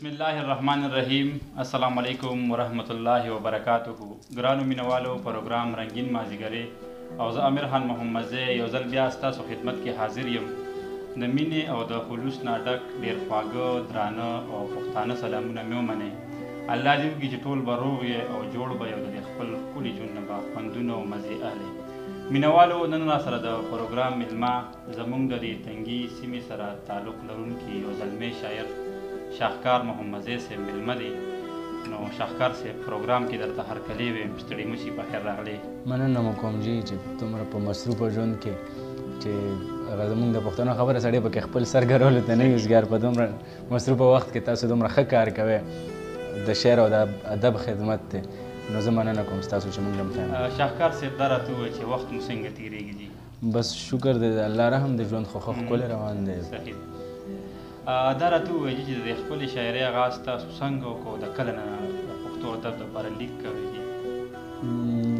بسم الله الرحمن الرحیم. السلام علیکم ورحمت الله وبرکاته. ګرانو مینوالو، پروګرام رنگین مازدیګرې او زه امیر خان محمد زی یو ځل بیا ستاسو خدمت کې حاضر یم. د مینې او د خلوص نه ډک ډېر خواږه درانه او پښتانه سلامونه مې ومنئ. الله دې وکړي چې ټول به روغ او جوړ به یو د خپل ښکلي ژوند نه به خوندونه او مزې اخلئ. مینوالو، نن را سره د پروګرام میلمه زموږ د دې تنګي سیمې سره تعلق لرونکي یو زلمی شاعر شاهکار محمد زی صاحب میلمه دی. نو شاهکار صاحب، پروګرام کې درته هرکلی ویم، ستړي مه شي، بخیر راغلی. مننه مو کوم جي چې دومره په مصروفه ژوند کې چې هغه زموږ د پښتنو خبره سړی پکې خپل سر ګرولو ته نه یوزګار په دومره مصروفه وخت کې تاسو دومره ښه کار کوئ د شعر او د ادب خدمت دی. نو زه مننه کوم ستاسو چې موږ هم ټایم. شاهکار صاحب، دا راته ووایه چې وخت مو څنګه تېرېږي جي؟ بس شکر دی د الله رحم د ژوند خو ښکلی روان دی. صحیح. دا راته ووایه چې د خپلې شاعرۍ آغاز تاسو څنګه وکړو؟ د کله نه د پښتو ادب دپاره لیک کوئ جي؟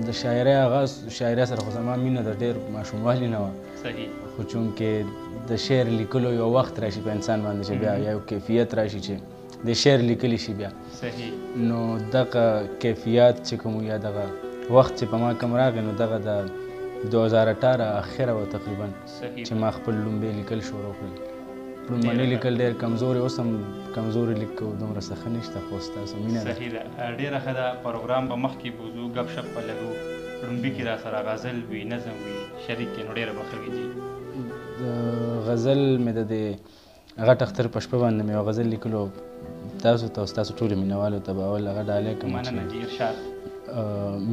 د شاعرۍ آغاز شاعرۍ سره خو زما مینه د ډېر ماشوموالي نه وه. صحیح. خو چونکې د شعر لیکلو یو وخت راشي په انسان باندې چې بیا یو کیفیت راشي چې د شعر لیکلی شي بیا. صحیح. نو دغه کیفیت چې کوم یا دغه وخت چې په ما کوم راغی نو دغه د 2018 اخره وه تقریبا چې ما خپل لومبې لیکل شروع کړل. لومبني لیکل ډېر کمزوري، اوس هم کمزوري لیکو دومره څه ښه نشته، خو ستاسو مینه ده. صحیح ده، ډېره ښه ده. پروګرام به مخکې بوځو، ګپ شپ به لګو، لومبي کې را سره غزل وي، نظم وي، شریک کې، نو ډېره به ښه وي جي. د غزل مې د دې غټ اختر په شپه باندې مې یو غزل لیکلو تاسو ته او ستاسو ټولو مینوالو ته به اول هغه ډالۍ کوم مننه جي. ارشاد.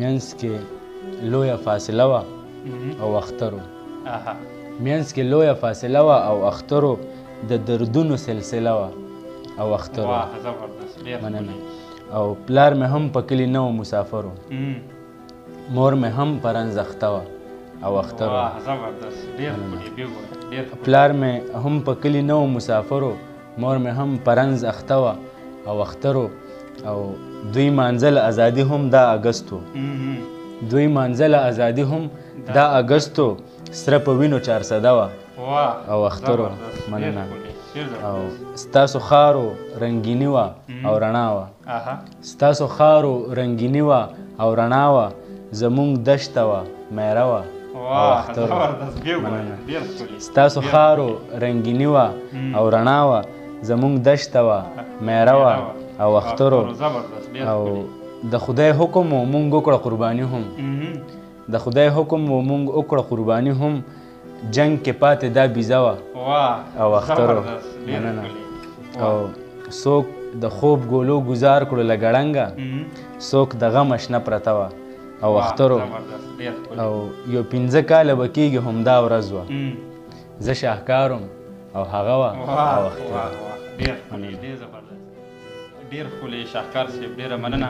منځ کې لویه فاصله وه او اختر و. منځ کې لویه فاصله وه او اختر و، د دردونو سلسله وه او اختر و. مننه. او پلار مې هم په کلي نه و، مسافر و. مور مې هم په رنځ اخته وه او اختر و. پلار مې هم په کلي نه و، مسافر و. مور مې هم په رنځ اخته وه او اختر و. او دوی مانځل ازادي هم دا اګست و. دوی مانځل ازادي هم دا اګست و. سره په وینو 400 وه او اختر و. مننه. او ستاسو خارو رنګیني وه او رڼا وه. ستاسو خارو رنګیني وه او رڼا وه. زمونږ دشته وه، میره وه او اختر و. مننه. ستاسو خارو رنګیني وه او رڼا وه. زمونږ دشته وه، میره وه او اختر و. او د خدای حکم و مونږ وکړه قرباني هم. د خدای حکم و مونږ وکړه قرباني هم. جنگ کې پاتې دا بیزه وه او اختر و. مننه. او څوک د خوب ګولو ګزار کړو له ګړنګه، څوک د غم اشنه پرته وه او اختر و. او یو 15 کاله به کېږي همدا ورځ وه. زه شاهکار وم او هغه وه او اختر و. ډېر ښکلی شاهکار صاحب، ډېره مننه.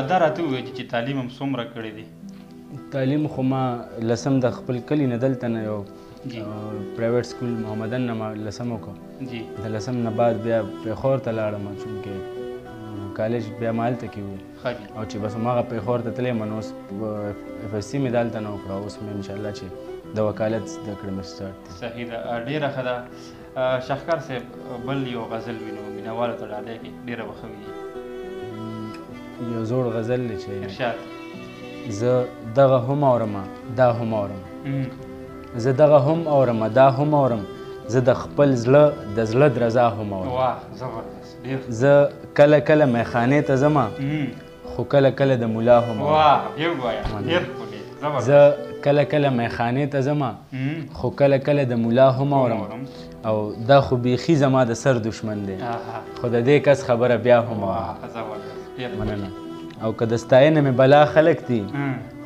دا راته ووایه چې تعلیم هم څومره کړی دی؟ تعلیم خو ما لسم د خپل کلي نه دلته نه یو پرایویټ سکول محمدن نه ما لسم وکړو. د لسم نه بعد بیا پیښور ته لاړم چونکې کالج بیا ما هلته کې و او چې بس هماغه پیښور ته تللی نو اوس اف ایس سی مې د هلته نه وکړه. اوس مې انشاءالله چې د وکالت زده کړې مې سټارټ دی. صحیح ده، ډېره ښه ده. شاهکار صاحب، بل یو غزل وینو مینوالو ته ډالۍ کړي، ډېره به ښه وي. یو زوړ غزل دی چې ارشاد. زه دغه هم اورم دا هم اورم. زه دغه هم اورم دا هم اورم. زه د خپل زړه د زړه درزا هم اورم. زه کله کله میخانې ته ځم خو کله کله د ملا هم اورم. زه کله کله میخانې ته ځم خو کله کله د ملا هم اورم. او دا خو بیخي زما د سر دشمن دی، خو د دې کس خبره بیا هم اورم. مننه. او که د ستاینه مې بلا خلک دي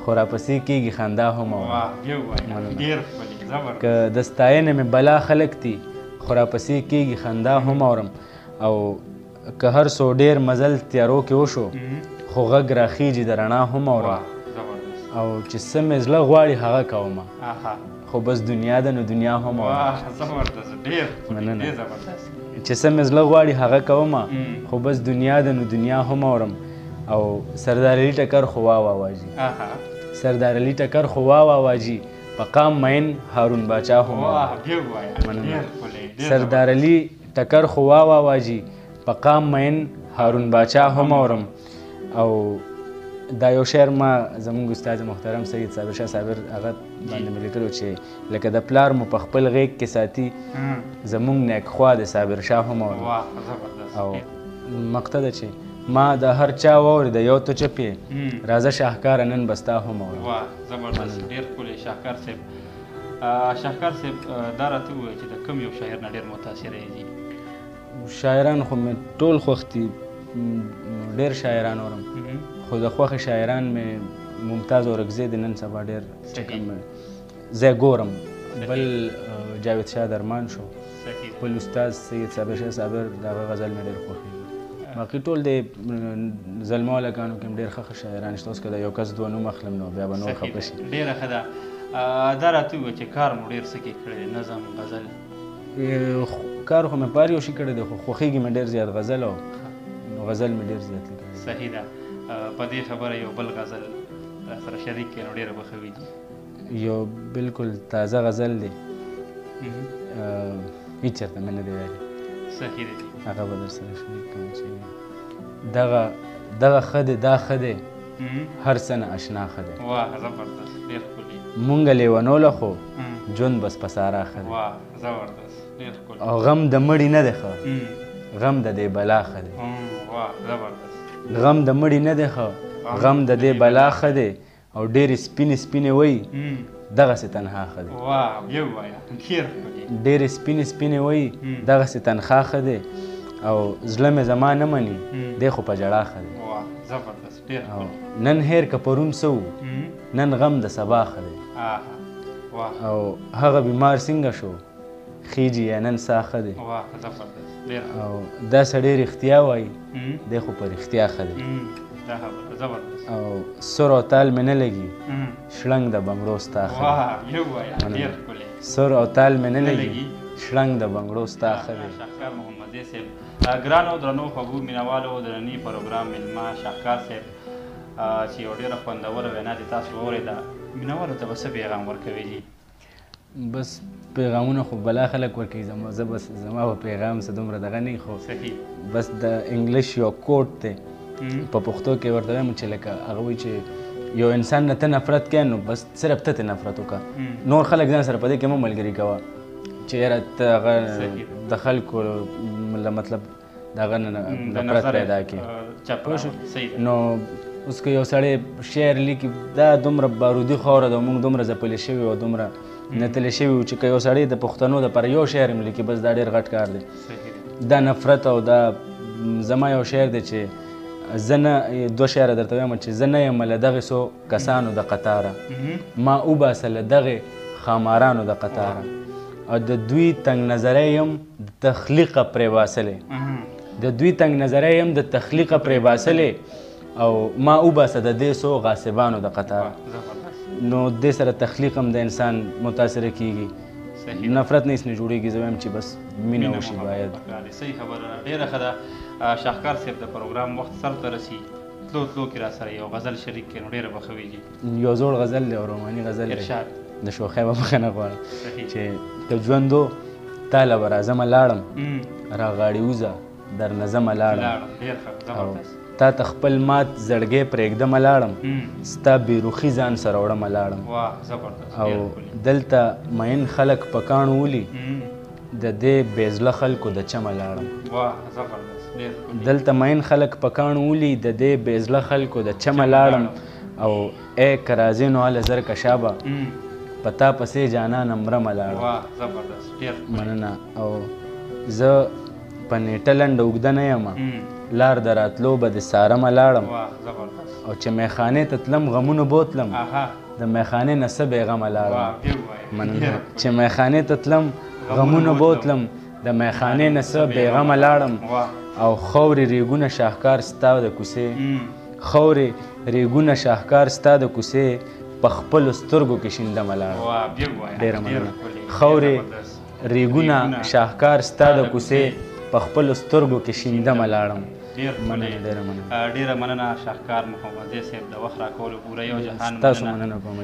خو راپسې کېږي خندا هم اورم. که د ستاینه مې بلا خلک دي خو راپسې کېږي خندا هم اورم. او که هر څو ډېر مزل تیارو کې وشو خو غږ راخیږي د رڼا هم اورم. او چې څه مې زړه غواړي هغه کومه خو بس دنیا ده نو دنیا هم اورم. مننه. چې څه مې زړه غواړي هغه کومه خو بس دنیا ده نو دنیا هم اورم. او سردار علي ټکر خو واجي، سردار علي ټکر خو واجي. په قام مین هارون باچا هم اورم. مننه. سردار علي ټکر خو واجي. په قام مین هارون باچا هم اورم او دا یو شعر ما زمونږ استاد محترم سید صابر شاه صابر هغه باندې مې لیکلو چې لکه د پلار مو په خپل غیږ کې ساتي زمونږ نیکخوا د صابر شاه هم اورم او مقطع ده چې ما د هر چا واورېده یو تو چپې راځه شاهکاره نن به ستا هم اورم. واه زبردست ډېر ښکلی شاهکار صاحب. شاهکار صاحب دا راته ووایه چې د کوم یو شاعر نه ډېر متاثره یې؟ شاعران خو مې ټول خوښ دي، ډېر شاعران اورم خو د خوښې شاعران مې ممتاز اورکزی د نن سبا ډېر چې کوم زه ګورم. بل جاوید شاه درمان شو، بل استاد سید صابر شاه صابر د هغه غزل مې ډېر خوښېږي. باقي ټول د زلمو هلکانو کې هم ډېر ښه شاعران شته. اوس که د یو کس دوه نوم اخلم نو بیا به نور خفه شي. ډېره ښه ده. دا راته ووایه چې کار مو ډېر څه کې کړی دی، نظم، غزل؟ کار خو مې په هر یو شي کړی دی خو خوښېږي مې ډېر زیات غزل او غزل مې ډېر زیات لیکلی. صحیح ده. په دې خبره یو بل غزل سره شریک کړي نو ډېره به ښه وي. یو بالکل تازه غزل دی، هېڅ چېرته مې نه دی ویلی. صحیح دی. هغه به در سره شریک کوم چې دغه ښه دی، دا ښه دی، هر څه نه اشنا ښه دی. واه زبردست ډېر ښکلي. مونږ لیونوله خو ژوند بس په سارا ښه دی. واه زبردست ډېر ښکلي. او غم د مړي نه دی ښه، غم د دې بلا ښه دی. واه زبردست. غم د مړي نه دی ښه، غم د دې بلا ښه دی. او ډېرې سپینې سپینې وایي دغسې تنها ښه دی. واه یو وایه ډېر ښکلي. ډېرې سپینې سپینې وایي دغسې تنخوا ښه دی. او زړه مې زما نه مني دی خو په ژړا ښه دی. واه زبردست ډېر ښکلي. نن هیر که پرون څه وو، نن غم د سبا ښه دی. او هغه بیمار څنګه شو، خیجي یا نن سا ښه دی. واه زبردست ډېر. او دا سړی رښتیا وایي دی خو په رښتیا ښه دی. دا خبره زبردست. او سر او تال مې نه لګي شړنګ د بنګړو ستا ښه دی. واه یو وایه ډېر ښکلي. سر او تال مې نه لګي شړنګ د بنګړو ستا ښه دی. شاهکار محمدزی صاحب. ګرانو درنو خوږو مینوالو د ننني پروګرام میلمه شاهکار صاحب چې یو ډېره خوندوره وینا دې تاسو واورېده، مینوالو ته به څه پیغام ورکوي جي؟ بس پیغامونه خو بلا خلک ورکوي، زه بس زما به پیغام څه دومره دغه نه خو صحیح بس د انګلیش یو کوټ دی په پښتو کې ورته وایم چې لکه هغه وایي چې یو انسان نه ته نفرت کوې نو بس صرف ته نفرت وکړه، نور خلک ځان سره په دې کې مه ملګري کوه چې یاره ته هغه د خلکو مطلب د هغه نه نفرت پیدا کړي. نو اوس که یو سړی شعر لیکي دا دومره بارودي خاوره ده، موږ دومره ځپلې شوي او دومره نتلې شوي وو چې که یو سړی د پښتنو دپاره یو شعر هم لیکي بس دا ډېر غټ کار دی. دا نفرت او دا زما یو شعر دی چې زه نه دوه شعره درته وایم چې زه نه یم له دغسو کسانو د قطاره، ما وباسه له دغې خامارانو د قطاره، او د دوی تنګ نظری یم د تخلیقه پرې باسلې، د دوی تنګ نظری یم د تخلیقه پرې باسلې، او ما وباسه د دې سو غاصبانو د قطاره. نو دې سره تخلیق هم د انسان متاثره کیږي، نفرت نه هیڅ نه جوړېږي. زه وایم چې بس مینه وشي باید. صحیح خبره ډېره ښه ده. شاهکار صاحب د پروګرام وخت سر ته رسي، تلو تلو کې را سره یو غزل شریک کړي نو ډېره به ښه ویږي. یو زوړ غزل دی او روماني غزل دی، ارشاد د شوخۍ به بخښنه غواړم چې که ژوندو تا له به راځمه لاړم، راغاړې وځه در نه ځمه لاړم، او تا ته خپل مات زړګی پرېږدمه لاړم، ستا بېروخي ځان سره وړمه لاړم، او دلته مین خلک په کاڼو ولي د دې بېزله خلکو د چمه لاړم، دلته مین خلک په کاڼو ولي د دې بېزله خلکو د چمه لاړم، او ای که راځې نو هله زر کشابه په تا پسې جانانه مرمه لاړم. مننه. او زه په نیټه لنډه اوږده نه یمه، لار د راتلو به د سارمه لاړم، او چې میخانې ته تلم غمونو بوتلم، د میخانې نه څه بېغمه لاړم. مننه. چې میخانې ته تلم غمونو بوتلم، د میخانې نه څه بېغمه لاړم، او خورې ریګونه شاهکار ستا د کوڅې، خورې ریګونه شاهکار ستا د کوڅې، په خپلو سترګو کې شیندمه لاړم. ډېره مننه. خورې ریګونه شاهکار ستا د کوڅې، په خپلو سترګو کې شیندمه لاړم. ډېره مننه شاهکار محمدزی صاحب د وخت راکولو پوره یو جهان تاسو مننه کوم.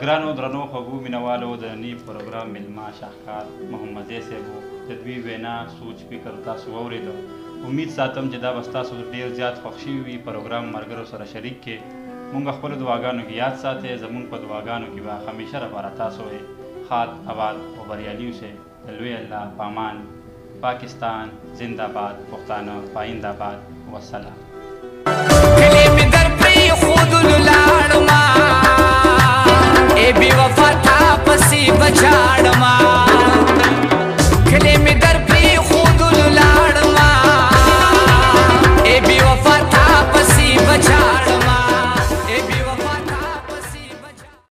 ګرانو درنو خوږو مینوالو د ننني پروګرام میلمه شاهکار محمدزی صاحب و، د دوی وینا سوچ فکر تاسو واورېده، امید ساتم چې دا به ستاسو ډېر زیات خوښ شوي وي. پروګرام ملګرو سره شریک کې مونږ خپلو دعاګانو کې یاد ساتئ. زمونږ په دعاګانو کې به همیشه لپاره تاسو خاد آباد او بریالي اوسئ. د لوی الله پامان. پاکستان زنده باد. پښتانه پاینده باد. والسلام. کلی می در پری خود لاړما ای بی وفا تا پسی بچاړما